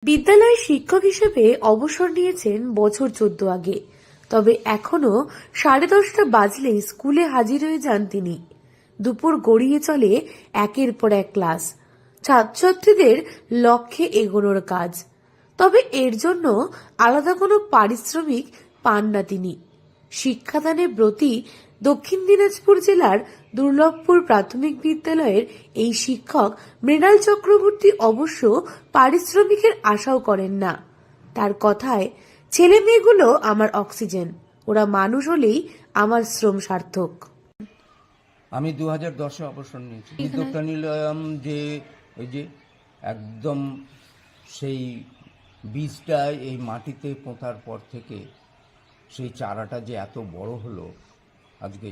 বিদ্যালয়ের শিক্ষক হিসেবে অবসর নিয়েছেন বছর 14 আগে। তবে এখনো 10:30 বাজলেই স্কুলে হাজির হয়ে যান তিনি। দুপুর গড়িয়ে চলে একের পর এক ক্লাস, ছাত্রছাত্রীদের লক্ষ্যে এগোনোর কাজ। তবে এর জন্য আলাদা কোনো পারিশ্রমিক পান না তিনি। শিক্ষাদানে ব্রতী দক্ষিণ দিনাজপুর জেলার দুর্লভপুর প্রাথমিক বিদ্যালয়ের এই শিক্ষক মৃণাল চক্রবর্তী অবশ্য পারিশ্রমিকের আশাও করেন না। তার কথায়, ছেলে মেয়েগুলো আমার অক্সিজেন, ওরা মানুষ হলেই আমার শ্রম সার্থক। আমি 2010-এ অবসর নিয়েছি। উদ্যোগটা নিলাম যে ওই যে একদম সেই বীজটা এই মাটিতে পোঁতার পর থেকে সেই চারাটা যে এত বড় হলো আজকে,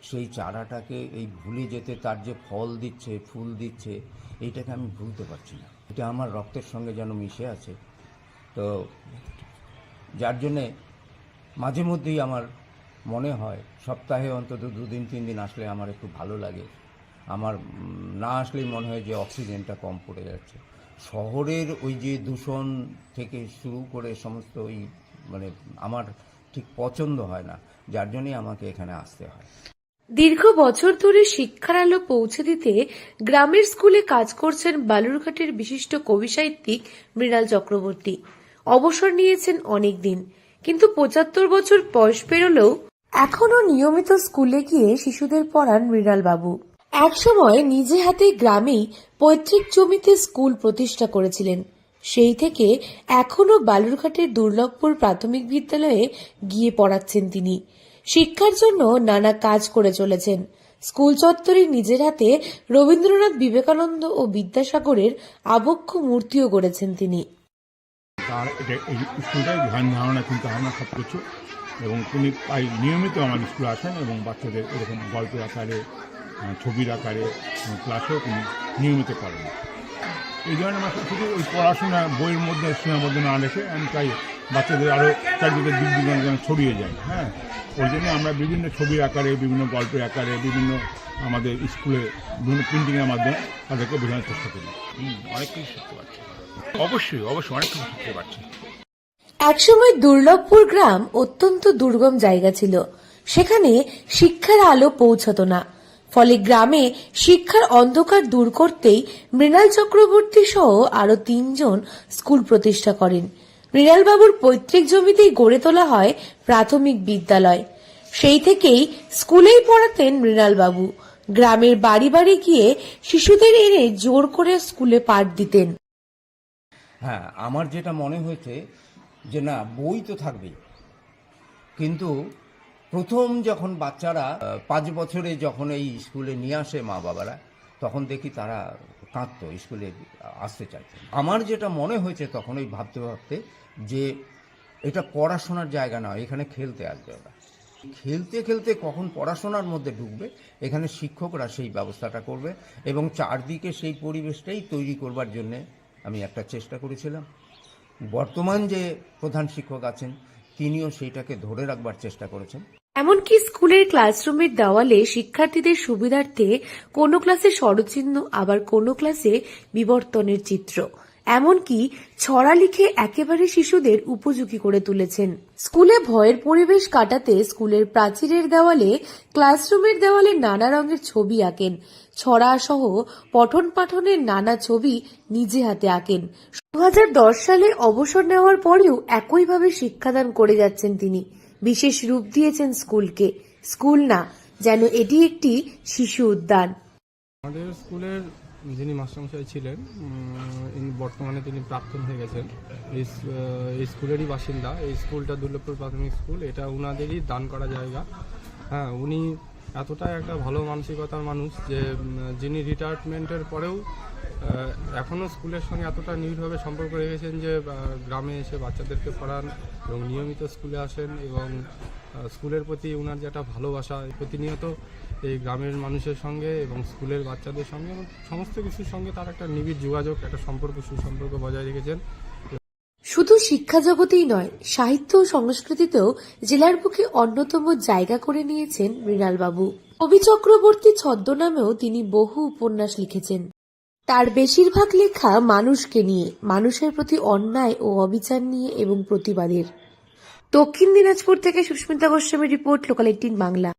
সেই চারাটাকে এই ভুলে যেতে, তার যে ফল দিচ্ছে, ফুল দিচ্ছে, এইটাকে আমি ভুলতে পারছি না। এটা আমার রক্তের সঙ্গে যেন মিশে আছে। তো যার জন্যে মাঝে মধ্যেই আমার মনে হয় সপ্তাহে অন্তত 2-3 দিন আসলে আমার একটু ভালো লাগে। আমার না আসলেই মনে হয় যে অক্সিজেনটা কম পড়ে যাচ্ছে। শহরের ওই যে দূষণ থেকে শুরু করে সমস্ত ওই মানে আমার ঠিক পছন্দ হয় না, যার জন্যই আমাকে এখানে আসতে হয়। দীর্ঘ বছর ধরে শিক্ষার আলো পৌঁছে দিতে গ্রামের স্কুলে কাজ করছেন বালুরঘাটের বিশিষ্ট কবি সাহিত্যিক মৃণাল চক্রবর্তী। অবসর নিয়েছেন অনেক দিন, কিন্তু 75 বছর বয়স পেরোলেও এখনো নিয়মিত স্কুলে গিয়ে শিশুদের পড়ান মৃণাল বাবু। একসময় নিজে হাতে গ্রামেই পৈতৃক জমিতে স্কুল প্রতিষ্ঠা করেছিলেন। সেই থেকে এখনো বালুরঘাটের দুর্লভপুর প্রাথমিক বিদ্যালয়ে গিয়ে পড়াচ্ছেন তিনি। শিক্ষার জন্য নানা কাজ করে চলেছেন। স্কুল চত্বরে নিজের হাতে রবীন্দ্রনাথ, বিবেকানন্দ ও বিদ্যাসাগরের আবক্ষ মূর্তিও গড়েছেন তিনি। তার এই স্কুলটাই ধ্যান ধারণা, চিন্তা ভাবনা সব কিছু, এবং তিনি প্রায় নিয়মিত আমার স্কুলে আসেন এবং বাচ্চাদের এরকম গল্পের আকারে, ছবির আকারে ক্লাসেও তিনি নিয়মিত করেন। এই ধরনের আমার শুধু ওই পড়াশোনা বইয়ের মধ্যে সীমাবদ্ধ না রেখে আমি চাই বাচ্চাদের আরও চারিদিকে দিক দিগন্ত যেন ছড়িয়ে যায়। হ্যাঁ, ওই জন্য আমরা বিভিন্ন ছবির আকারে, বিভিন্ন গল্পের আকারে, বিভিন্ন আমাদের স্কুলে বিভিন্ন প্রিন্টিংয়ের মাধ্যমে তাদেরকে বোঝানোর চেষ্টা করি। অনেক কিছু শিখতে পারছি, অবশ্যই অনেক কিছু শিখতে পারছি। একসময় দুর্লভপুর গ্রাম অত্যন্ত দুর্গম জায়গা ছিল। সেখানে শিক্ষার আলো পৌঁছতো না। ফলে গ্রামে শিক্ষার অন্ধকার দূর করতেই মৃণাল চক্রবর্তী সহ আরো 3 জন স্কুল প্রতিষ্ঠা করেন। মৃণাল বাবুর পৈতৃক জমিতেই গড়ে তোলা হয় প্রাথমিক বিদ্যালয়। সেই থেকেই স্কুলেই পড়াতেন মৃণাল বাবু। গ্রামের বাড়ি বাড়ি গিয়ে শিশুদের এনে জোর করে স্কুলে পাঠ দিতেন। হ্যাঁ, আমার যেটা মনে হয়েছে যে না, বই তো থাকবেই, কিন্তু প্রথম যখন বাচ্চারা 5 বছরে যখন এই স্কুলে নিয়ে আসে মা বাবারা, তখন দেখি তারা কাঁদতো, স্কুলে আসতে চাইতো। আমার যেটা মনে হয়েছে তখন ওই ভাবতে ভাবতে যে এটা পড়াশোনার জায়গা নয়, এখানে খেলতে আসবে ওরা। খেলতে খেলতে কখন পড়াশোনার মধ্যে ঢুকবে, এখানে শিক্ষকরা সেই ব্যবস্থাটা করবে এবং চারদিকে সেই পরিবেশটাই তৈরি করবার জন্যে আমি একটা চেষ্টা করেছিলাম। বর্তমান যে প্রধান শিক্ষক আছেন তিনিও সেইটাকে ধরে রাখবার চেষ্টা করেছেন। এমনকি স্কুলের ক্লাসরুমের দেওয়ালে শিক্ষার্থীদের সুবিধার্থে কোনো ক্লাসে স্বরচিহ্ন, আবার কোনো ক্লাসে বিবর্তনের চিত্র, এমনকি ছড়া লিখে একেবারে শিশুদের উপযোগী করে তুলেছেন। স্কুলে ভয়ের পরিবেশ কাটাতে স্কুলের প্রাচীরের দেওয়ালে, ক্লাসরুমের দেওয়ালে নানা রঙের ছবি আঁকেন। ছড়া সহ পঠন পাঠনের নানা ছবি নিজে হাতে আঁকেন। 2010 সালে অবসর নেওয়ার পরেও একইভাবে শিক্ষাদান করে যাচ্ছেন তিনি। বিশেষ রূপ দিয়েছেন স্কুলকে। স্কুল না, যেন এটি একটি শিশু উদ্যান। আমাদের স্কুলের যিনি মাস্টারমশাই ছিলেন, বর্তমানে তিনি প্রাক্তন হয়ে গেছেন, এই স্কুলেরই বাসিন্দা। এই স্কুলটা দুর্লভপুর প্রাথমিক স্কুল, এটা উনাদেরই দান করা জায়গা। হ্যাঁ, উনি এতটাই একটা ভালো মানসিকতার মানুষ যে যিনি রিটায়ারমেন্টের পরেও এখনও স্কুলের সঙ্গে এতটা নিবিড়ভাবে সম্পর্ক রেখেছেন যে গ্রামে এসে বাচ্চাদেরকে পড়ান এবং নিয়মিত স্কুলে আসেন, এবং স্কুলের প্রতি ওনার যে একটা ভালোবাসা, প্রতিনিয়ত এই গ্রামের মানুষের সঙ্গে এবং স্কুলের বাচ্চাদের সঙ্গে এবং সমস্ত কিছুর সঙ্গে তার একটা নিবিড় যোগাযোগ, একটা সম্পর্ক, সুসম্পর্ক বজায় রেখেছেন। শুধু শিক্ষা জগতেই নয়, সাহিত্য ও সংস্কৃতিতেও জেলার বুকে অন্যতম জায়গা করে নিয়েছেন মৃণাল বাবু। কবি চক্রবর্তী ছদ্মনামেও তিনি বহু উপন্যাস লিখেছেন। তার বেশিরভাগ লেখা মানুষকে নিয়ে, মানুষের প্রতি অন্যায় ও অবিচার নিয়ে এবং প্রতিবাদের। দক্ষিণ দিনাজপুর থেকে সুস্মিতা গোস্বামীর রিপোর্ট, লোকাল 18 বাংলা।